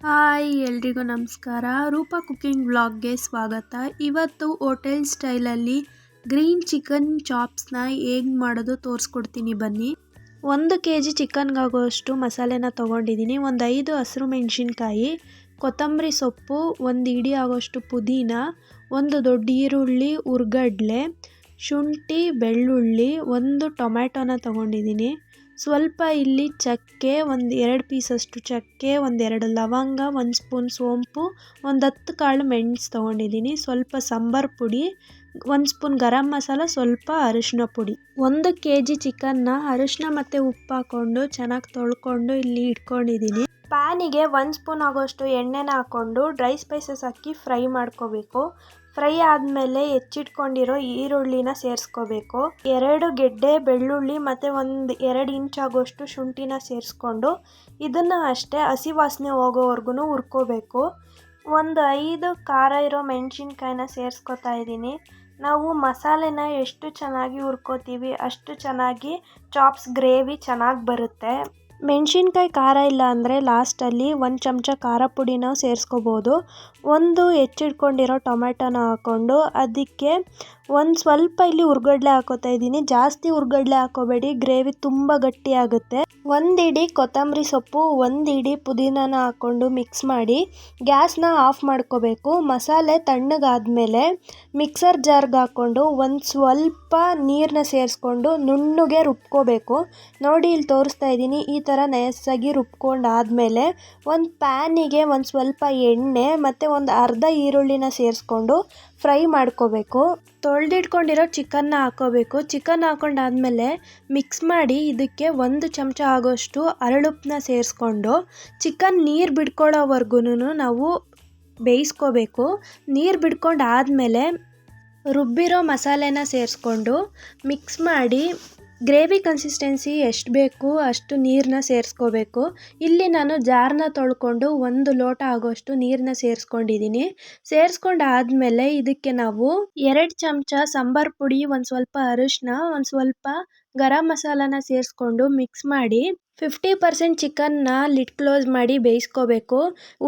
Hi ಎಲ್ರಿಗೂ ನಮಸ್ಕಾರ. Roopa cooking ವ್ಲಾಗ್ಗೆ ಸ್ವಾಗತ. ಇವತ್ತು ಹೋಟೆಲ್ ಸ್ಟೈಲಲ್ಲಿ ಗ್ರೀನ್ ಚಿಕನ್ ಚಾಪ್ಸ್ನ ಹೇಗೆ ಮಾಡೋದು ತೋರಿಸ್ಕೊಡ್ತೀನಿ ಬನ್ನಿ. 1 kg ಚಿಕನ್ಗಾಗುವಷ್ಟು ಮಸಾಲೆನ ತೊಗೊಂಡಿದ್ದೀನಿ. ಒಂದು 5 ಹಸಿರು ಮೆಣಸಿನ್ಕಾಯಿ, ಕೊತ್ತಂಬರಿ ಸೊಪ್ಪು, 1 ಹಿಡಿ ಆಗೋಷ್ಟು ಪುದೀನ, 1 ದೊಡ್ಡ ಈರುಳ್ಳಿ, ಉರ್ಗಡ್ಲೆ, ಶುಂಠಿ, ಬೆಳ್ಳುಳ್ಳಿ, 1 ಟೊಮ್ಯಾಟೊನ ತೊಗೊಂಡಿದ್ದೀನಿ. ಸ್ವಲ್ಪ ಇಲ್ಲಿ ಚಕ್ಕೆ, 2 ಪೀಸಷ್ಟು ಚಕ್ಕೆ, 2 ಲವಂಗ, 1 ಸ್ಪೂನ್ ಸೋಂಪು, 10 ಕಾಳು ಮೆಣಸು ತೊಗೊಂಡಿದ್ದೀನಿ. ಸ್ವಲ್ಪ ಸಾಂಬಾರು ಪುಡಿ, 1 ಸ್ಪೂನ್ ಗರಂ ಮಸಾಲ, ಸ್ವಲ್ಪ ಅರಿಶಿನ ಪುಡಿ. 1 kg ಚಿಕನ್ನ ಅರಿಶಿನ ಮತ್ತು ಉಪ್ಪು ಹಾಕ್ಕೊಂಡು ಚೆನ್ನಾಗಿ ತೊಳ್ಕೊಂಡು ಇಲ್ಲಿ ಇಟ್ಕೊಂಡಿದ್ದೀನಿ. ಪ್ಯಾನಿಗೆ 1 ಸ್ಪೂನ್ ಆಗೋಷ್ಟು ಎಣ್ಣೆನ ಹಾಕ್ಕೊಂಡು ಡ್ರೈ ಸ್ಪೈಸಸ್ ಹಾಕಿ ಫ್ರೈ ಮಾಡ್ಕೋಬೇಕು. ಫ್ರೈ ಆದಮೇಲೆ ಹೆಚ್ಚಿಟ್ಕೊಂಡಿರೋ ಈರುಳ್ಳಿನ ಸೇರಿಸ್ಕೋಬೇಕು. 2 ಗೆಡ್ಡೆ ಬೆಳ್ಳುಳ್ಳಿ ಮತ್ತು 2 ಇಂಚ್ ಆಗೋಷ್ಟು ಶುಂಠಿನ ಸೇರಿಸ್ಕೊಂಡು ಇದನ್ನು ಅಷ್ಟೇ ಹಸಿ ವಾಸನೆ ಹೋಗೋವರೆಗೂ ಹುರ್ಕೋಬೇಕು. 5 ಖಾರ ಇರೋ ಮೆಣಸಿನ್ಕಾಯಿನ ಸೇರಿಸ್ಕೊತಾ ಇದ್ದೀನಿ. ನಾವು ಮಸಾಲೆನ ಎಷ್ಟು ಚೆನ್ನಾಗಿ ಹುರ್ಕೋತೀವಿ ಅಷ್ಟು ಚೆನ್ನಾಗಿ ಚಾಪ್ಸ್ ಗ್ರೇವಿ ಚೆನ್ನಾಗಿ ಬರುತ್ತೆ. ಮೆಣಸಿನ್ಕಾಯಿ ಖಾರ ಇಲ್ಲ ಅಂದರೆ ಲಾಸ್ಟಲ್ಲಿ 1 ಚಮಚ ಖಾರ ಪುಡಿನ ಸೇರಿಸ್ಕೋಬೋದು. 1 ಹೆಚ್ಚಿಟ್ಕೊಂಡಿರೋ ಟೊಮೆಟೊನ ಹಾಕ್ಕೊಂಡು ಅದಕ್ಕೆ ಸ್ವಲ್ಪ ಇಲ್ಲಿ ಉರ್ಗಡ್ಲೆ ಹಾಕೋತಾ ಇದ್ದೀನಿ. ಜಾಸ್ತಿ ಉರ್ಗಡ್ಲೆ ಹಾಕೋಬೇಡಿ, ಗ್ರೇವಿ ತುಂಬ ಗಟ್ಟಿ ಆಗುತ್ತೆ. 1 ಹಿಡಿ ಕೊತ್ತಂಬರಿ ಸೊಪ್ಪು, 1 ಹಿಡಿ ಪುದೀನನ ಹಾಕ್ಕೊಂಡು ಮಿಕ್ಸ್ ಮಾಡಿ ಗ್ಯಾಸ್ನ ಆಫ್ ಮಾಡ್ಕೋಬೇಕು. ಮಸಾಲೆ ತಣ್ಣಗಾದ್ಮೇಲೆ ಮಿಕ್ಸರ್ ಜಾರ್ಗೆ ಹಾಕ್ಕೊಂಡು ಸ್ವಲ್ಪ ನೀರನ್ನ ಸೇರಿಸ್ಕೊಂಡು ನುಣ್ಣಗೆ ರುಬ್ಕೋಬೇಕು. ನೋಡಿ ಇಲ್ಲಿ ತೋರಿಸ್ತಾ ಇದ್ದೀನಿ, ಈ ಥರ ನೈಸಾಗಿ ರುಬ್ಕೊಂಡಾದ್ಮೇಲೆ ಒಂದು ಪ್ಯಾನಿಗೆ ಸ್ವಲ್ಪ ಎಣ್ಣೆ ಮತ್ತು ಒಂದು ಅರ್ಧ ಈರುಳ್ಳಿನ ಸೇರಿಸ್ಕೊಂಡು ಫ್ರೈ ಮಾಡ್ಕೋಬೇಕು. ತೊಳೆದಿಟ್ಕೊಂಡಿರೋ ಚಿಕನ್ನ ಹಾಕೋಬೇಕು. ಚಿಕನ್ ಹಾಕೊಂಡಾದ್ಮೇಲೆ ಮಿಕ್ಸ್ ಮಾಡಿ ಇದಕ್ಕೆ 1 ಚಮಚ ಆಗೋಷ್ಟು ಹರಳುಪ್ಪನ್ನ ಸೇರಿಸ್ಕೊಂಡು ಚಿಕನ್ ನೀರು ಬಿಡ್ಕೊಳ್ಳೋವರೆಗೂ ನಾವು ಬೇಯಿಸ್ಕೋಬೇಕು. ನೀರು ಬಿಡ್ಕೊಂಡು ಆದಮೇಲೆ ರುಬ್ಬಿರೋ ಮಸಾಲೆನ ಸೇರಿಸ್ಕೊಂಡು ಮಿಕ್ಸ್ ಮಾಡಿ ಗ್ರೇವಿ ಕನ್ಸಿಸ್ಟೆನ್ಸಿ ಎಷ್ಟು ಬೇಕು ಅಷ್ಟು ನೀರನ್ನ ಸೇರಿಸ್ಕೋಬೇಕು. ಇಲ್ಲಿ ನಾನು ಜಾರನ್ನ ತೊಳ್ಕೊಂಡು 1 ಲೋಟ ಆಗೋಷ್ಟು ನೀರನ್ನ ಸೇರಿಸ್ಕೊಂಡಿದ್ದೀನಿ. ಸೇರಿಸ್ಕೊಂಡಾದ್ಮೇಲೆ ಇದಕ್ಕೆ ನಾವು 2 ಚಮಚ ಸಾಂಬಾರು ಪುಡಿ, ಸ್ವಲ್ಪ ಅರಿಶಿನ, ಸ್ವಲ್ಪ ಗರಂ ಮಸಾಲಾನ ಸೇರಿಸ್ಕೊಂಡು ಮಿಕ್ಸ್ ಮಾಡಿ 50% ಚಿಕನ್ನ ಲಿಡ್ ಕ್ಲೋಸ್ ಮಾಡಿ ಬೇಯಿಸ್ಕೋಬೇಕು.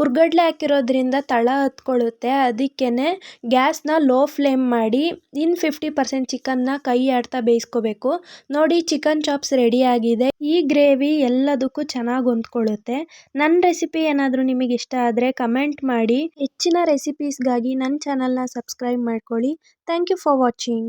ಉರ್ಗಡ್ಲೆ ಹಾಕಿರೋದ್ರಿಂದ ತಳ ಹತ್ಕೊಳ್ಳುತ್ತೆ, ಅದಕ್ಕೇ ಗ್ಯಾಸ್ನ ಲೋ ಫ್ಲೇಮ್ ಮಾಡಿ 50% ಚಿಕನ್ನ ಕೈ ಆಡ್ತಾ ಬೇಯಿಸ್ಕೋಬೇಕು. ನೋಡಿ ಚಿಕನ್ ಚಾಪ್ಸ್ ರೆಡಿ ಆಗಿದೆ. ಈ ಗ್ರೇವಿ ಎಲ್ಲದಕ್ಕೂ ಚೆನ್ನಾಗಿ ಹೊಂದ್ಕೊಳ್ಳುತ್ತೆ. ನನ್ನ ರೆಸಿಪಿ ಏನಾದರೂ ನಿಮಗೆ ಇಷ್ಟ ಆದರೆ ಕಮೆಂಟ್ ಮಾಡಿ. ಹೆಚ್ಚಿನ ರೆಸಿಪೀಸ್ಗಾಗಿ ನನ್ನ ಚಾನಲ್ನ ಸಬ್ಸ್ಕ್ರೈಬ್ ಮಾಡ್ಕೊಳ್ಳಿ. Thank you for watching.